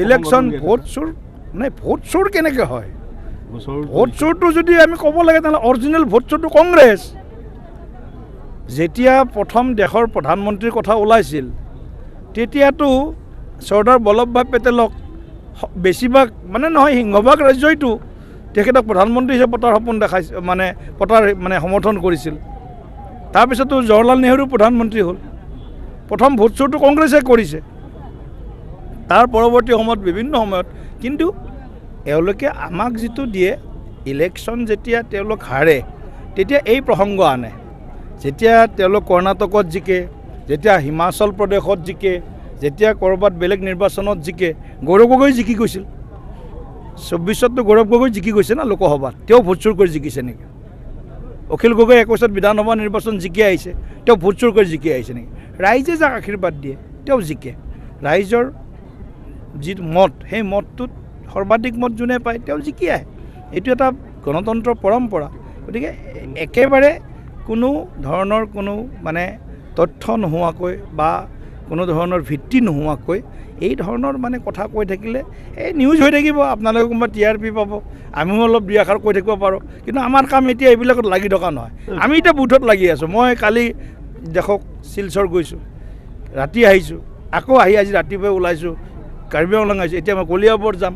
Election vote চোৰ কেনেকৈ হয়? ভোট চোৰটো যদি আমি ক'ব লাগে তেনেহ'লে অৰিজিনেল ভোট চোৰটো কংগ্ৰেছ। যেতিয়া প্ৰথম দেশৰ প্ৰধানমন্ত্ৰীৰ কথা ওলাইছিল তেতিয়াতো চৰ্দাৰ বল্লভভাই পেটেলক বেছিভাগ মানে নহয় সিংহভাগ ৰাজ্যইতো তেখেতক প্ৰধানমন্ত্ৰী হিচাপে পতাৰ সপোন দেখাইছিল, পতাৰ সমৰ্থন কৰিছিল। তাৰপিছতো জৱাহৰলাল নেহৰু প্ৰধানমন্ত্ৰী হ'ল। প্ৰথম ভোট চোৰটো কংগ্ৰেছে কৰিছে। তাৰ পৰৱৰ্তী সময়ত বিভিন্ন সময়ত কিন্তু এওঁলোকে আমাক যিটো দিয়ে, ইলেকশ্যন যেতিয়া তেওঁলোক হাৰে তেতিয়া এই প্ৰসংগ আনে। যেতিয়া তেওঁলোক কৰ্ণাটকত জিকে, যেতিয়া হিমাচল প্ৰদেশত জিকে, যেতিয়া ক'ৰবাত বেলেগ নিৰ্বাচনত জিকে, গৌৰৱ গগৈ জিকি গৈছিল 24ততো গৌৰৱ গগৈ জিকি গৈছে না লোকসভাত, তেওঁ ভোট চোৰ কৰি জিকিছে নেকি? অখিল গগৈ 21ত বিধানসভা নিৰ্বাচন জিকি আহিছে, তেওঁ ভোট চোৰ কৰি জিকি আহিছে নেকি? ৰাইজে যাক আশীৰ্বাদ দিয়ে তেওঁ জিকে। ৰাইজৰ যি মত, সেই মতটোত সৰ্বাধিক মত যোনে পায় তেওঁ জিকি আহে। এইটো এটা গণতন্ত্ৰৰ পৰম্পৰা। গতিকে একেবাৰে কোনো ধৰণৰ কোনো মানে তথ্য নোহোৱাকৈ বা কোনো ধৰণৰ ভিত্তি নোহোৱাকৈ এই ধৰণৰ মানে কথা কৈ থাকিলে এই নিউজ হৈ থাকিব। আপোনালোকে কোনোবা TRP পাব, আমিও অলপ দুই আষাৰ কৈ থাকিব পাৰোঁ, কিন্তু আমাৰ কাম এতিয়া এইবিলাকত লাগি থকা নহয়। আমি এতিয়া বুথত লাগি আছোঁ। মই কালি দেখক শিলচৰ গৈছোঁ, ৰাতি আহিছোঁ, আকৌ আজি ৰাতিপুৱাই ওলাইছোঁ, কাৰ্বি আংলং আহিছোঁ, এতিয়া মই কলিয়াবৰ যাম।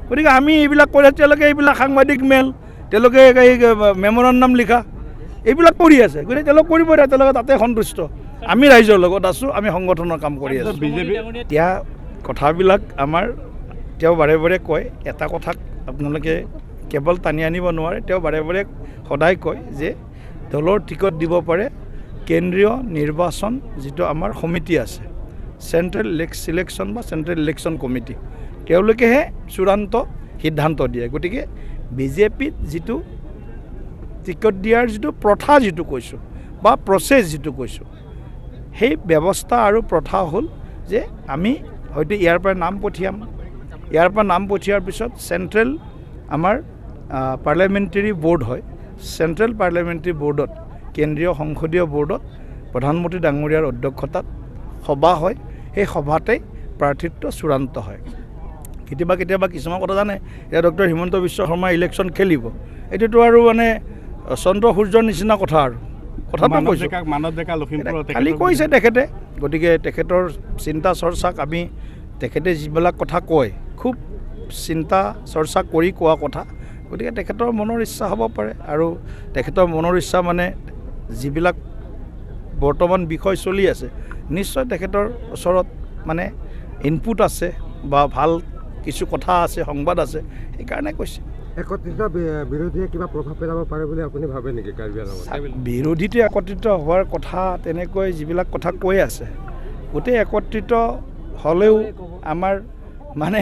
গতিকে আমি এইবিলাক কৰি তেওঁলোকে এইবিলাক সাংবাদিক মেল, তেওঁলোকে এই মেমৰেণ্ডাম লিখা এইবিলাক কৰি আছে। গতিকে তেওঁলোক কৰিব দিয়া, তেওঁলোকে তাতে সন্তুষ্ট। আমি ৰাইজৰ লগত আছোঁ, আমি সংগঠনৰ কাম কৰি আছোঁ। এতিয়া কথাবিলাক আমাৰ তেওঁ বাৰে বাৰে কয়, এটা কথাক আপোনালোকে কেৱল টানি আনিব নোৱাৰে। তেওঁ বাৰে বাৰে সদায় কয় যে দলৰ টিকট দিব পাৰে কেন্দ্ৰীয় নিৰ্বাচন যিটো আমাৰ সমিতি আছে, চেণ্ট্ৰেল চিলেকশ্যন বা চেণ্ট্ৰেল ইলেকশ্যন কমিটি, তেওঁলোকেহে চূড়ান্ত সিদ্ধান্ত দিয়ে। গতিকে বিজেপিত যিটো টিকট দিয়াৰ যিটো প্ৰথা যিটো কৈছোঁ বা প্ৰচেছ যিটো কৈছোঁ, সেই ব্যৱস্থা আৰু প্ৰথা হ'ল যে আমি হয়তো ইয়াৰ পৰা নাম পঠিয়াম, ইয়াৰ পৰা নাম পঠিওৱাৰ পিছত চেণ্ট্ৰেল আমাৰ পাৰ্লিয়ামেণ্টেৰী বৰ্ড হয়, চেণ্ট্ৰেল পাৰ্লিয়ামেণ্টেৰী বৰ্ডত, কেন্দ্ৰীয় সংসদীয় বৰ্ডত প্ৰধানমন্ত্ৰী ডাঙৰীয়াৰ অধ্যক্ষতাত সভা হয়। সেই সভাতেই প্ৰাৰ্থিত্ব চূড়ান্ত হয়। কেতিয়াবা কেতিয়াবা কিছুমান কথা জানে, এতিয়া ডক্টৰ হিমন্ত বিশ্ব শৰ্মাই ইলেকশ্যন খেলিব, এইটোতো আৰু মানে চন্দ্ৰ সূৰ্যৰ নিচিনা কথা আৰু কথাটো কৈছোঁ, খালি কৈছে তেখেতে। গতিকে তেখেতৰ চিন্তা চৰ্চাক আমি, তেখেতে যিবিলাক কথা কয় খুব চিন্তা চৰ্চা কৰি কোৱা কথা। গতিকে তেখেতৰ মনৰ ইচ্ছা হ'ব পাৰে, আৰু তেখেতৰ মনৰ ইচ্ছা মানে যিবিলাক বৰ্তমান বিষয় চলি আছে, নিশ্চয় তেখেতৰ ওচৰত মানে ইনপুট আছে বা ভাল কিছু কথা আছে, সংবাদ আছে, সেইকাৰণে কৈছে। একত্ৰিত বিৰোধীয়ে কিবা প্ৰভাৱ পেলাব পাৰে বুলি আপুনি ভাবে নেকি কাৰ্বি আংলঙত? বিৰোধীটো একত্ৰিত হোৱাৰ কথা তেনেকৈ যিবিলাক কথা কৈ আছে, গোটেই একত্ৰিত হ'লেও আমাৰ মানে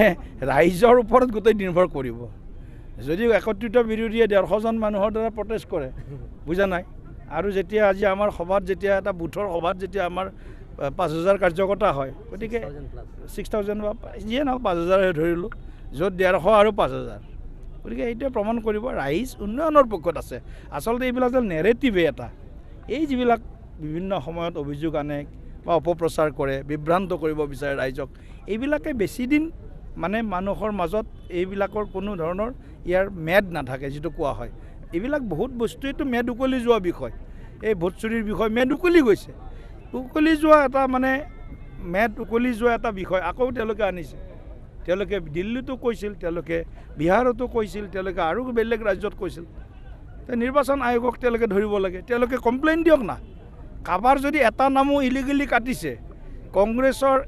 ৰাইজৰ ওপৰত গোটেই নিৰ্ভৰ কৰিব। যদিও একত্ৰিত বিৰোধীয়ে 150জন মানুহৰ দ্বাৰা প্ৰটেষ্ট কৰে, বুজা নাই, আৰু যেতিয়া আজি আমাৰ সভাত, যেতিয়া এটা বুথৰ সভাত যেতিয়া আমাৰ 5000 কাৰ্যকৰ্তা হয়, গতিকে 6000 বা যিয়ে নহওক 5000 ধৰিলোঁ, য'ত 150 আৰু 5000, গতিকে এইটোৱে প্ৰমাণ কৰিব ৰাইজ উন্নয়নৰ পক্ষত আছে। আচলতে এইবিলাক যে নেৰেটিভে এটা, এই যিবিলাক বিভিন্ন সময়ত অভিযোগ আনে বা অপপ্ৰচাৰ কৰে, বিভ্ৰান্ত কৰিব বিচাৰে ৰাইজক, এইবিলাকে বেছিদিন মানে মানুহৰ মাজত এইবিলাকৰ কোনো ধৰণৰ ইয়াৰ মেদ নাথাকে, যিটো কোৱা হয়। এইবিলাক বহুত বস্তুৱেতো মেদ উকলি যোৱা বিষয়। এই ভোট চুৰিৰ বিষয় মেদ উকলি গৈছে, উকলি যোৱা এটা মানে মেদ উকলি যোৱা এটা বিষয় আকৌ তেওঁলোকে আনিছে। তেওঁলোকে দিল্লীতো কৈছিল, তেওঁলোকে বিহাৰতো কৈছিল, তেওঁলোকে আৰু বেলেগ ৰাজ্যত কৈছিল। নিৰ্বাচন আয়োগক তেওঁলোকে ধৰিব লাগে, তেওঁলোকে কমপ্লেইন দিয়ক না। কাবাৰ যদি এটা নামো ইলিগেলি কাটিছে, কংগ্ৰেছৰ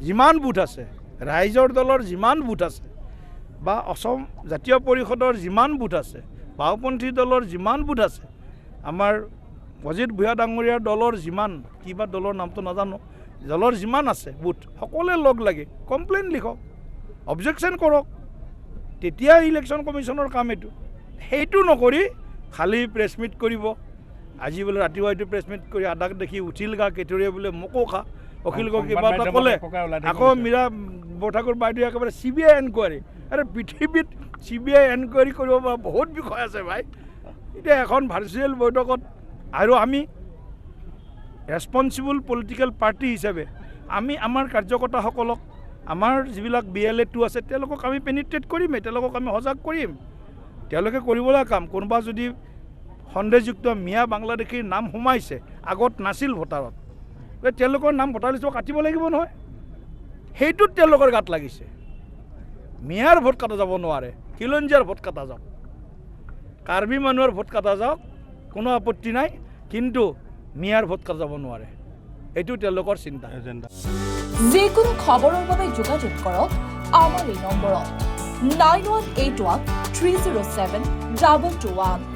যিমান বুথ আছে, ৰাইজৰ দলৰ যিমান বুথ আছে, বা অসম জাতীয় পৰিষদৰ যিমান বুথ আছে, বাওঁপন্থী দলৰ যিমান বুথ আছে, আমাৰ অজিত ভূঞা ডাঙৰীয়াৰ দলৰ যিমান, কিবা দলৰ নামটো নাজানো, দলৰ যিমান আছে বুথ, সকলোৱে লগ লাগি কমপ্লেইন লিখক, অবজেকশ্যন কৰক, তেতিয়া ইলেকশ্যন কমিশ্যনৰ কাম এইটো। সেইটো নকৰি খালী প্ৰেছ মিট কৰিব। আজি বোলে ৰাতিপুৱা এইটো প্ৰেছ মিট কৰি আদাক দেখি উঠিল গা কেতুৰিয়ে বোলে মোকো খা, অখিল গগৈ কিবা এটা ক'লে, আকৌ মীৰা বৰঠাকুৰ বাইদেৱে একেবাৰে CBI এনকুৱাৰী। আৰে পৃথিৱীত CBI এনকুৱাৰী কৰিব পৰা বহুত বিষয় আছে ভাই। এতিয়া এখন ভাৰ্চুৱেল বৈঠকত, আৰু আমি ৰেছপনচিবল পলিটিকেল পাৰ্টি হিচাপে আমি আমাৰ কাৰ্যকৰ্তাসকলক আমাৰ যিবিলাক BLA2 আছে তেওঁলোকক আমি পেনিট্ৰেট কৰিম, তেওঁলোকক আমি সজাগ কৰিম। তেওঁলোকে কৰিবলৈ কাম কোনোবা যদি সন্দেহযুক্ত মিয়া বাংলাদেশীৰ নাম সোমাইছে আগত নাছিল ভোটাৰত, তেওঁলোকৰ নাম ভোটাৰ লিষ্টত কাটিব লাগিব নহয়। সেইটোত তেওঁলোকৰ গাত লাগিছে। মিয়াৰ ভোট কটা যাব নোৱাৰে, খিলঞ্জীয়াৰ ভোট কটা যাওক, কাৰ্বি মানুহৰ ভোট কটা যাওক, কোনো আপত্তি নাই, কিন্তু মিয়াৰ ভোট কটা যাব নোৱাৰে। এইটো তেওঁলোকৰ চিন্তা। যিকোনো খবৰৰ বাবে যোগাযোগ কৰক আমাৰ এই নম্বৰত 9181 307 2221।